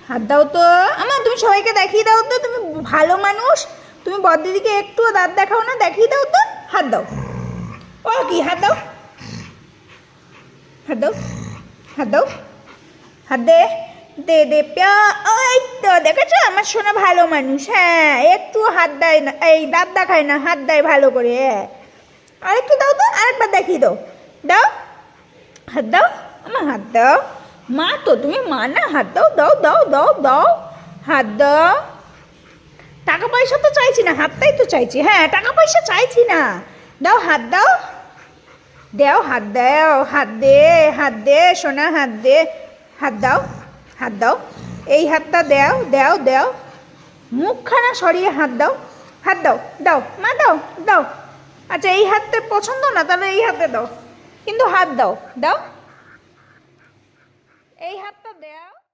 হাত দাও তো আমার, তুমি সবাইকে দেখিয়ে দাও তো, তুমি ভালো মানুষ, তুমি বড়দিদিকে একটুও দাঁত দেখাও না, দেখিয়ে দাও তো। হাত দাও। ও কি, হাত দাও, হাত দাও, হাত দাও, হাত দে, দে দে প্যা। ওই তো দেখেছো আমার সোনা ভালো মানুষ, হ্যাঁ একটু হাত দেয় না, এই দাঁত দেখায় না, হাত দেয় ভালো করে। হ্যাঁ আরেকটু দাও তো, আরেকবার দেখিয়ে দাও, দাও, হাত দাও, আমার হাত দাও। মা তো তুমি, মা না, হাত দাও, দাও দাও দাও দাও, হাত দাও। টাকা পয়সা তো চাইছি না, হাতটাই তো চাইছি। হ্যাঁ টাকা পয়সা চাইছি না, দাও হাত দাও, দাও হাত দাও, হাত দে, হাত দে সোনা, হাত দে, হাত দাও, হাত দাও, এই হাতটা দাও দাও দাও, মুখখানা সরিয়ে হাত দাও, হাত দাও, দাও মা দাও, দাও। আচ্ছা এই হাতটা পছন্দ না, তাহলে এই হাতে দাও, কিন্তু হাত দাও, দাও, এই হাতটা দাও।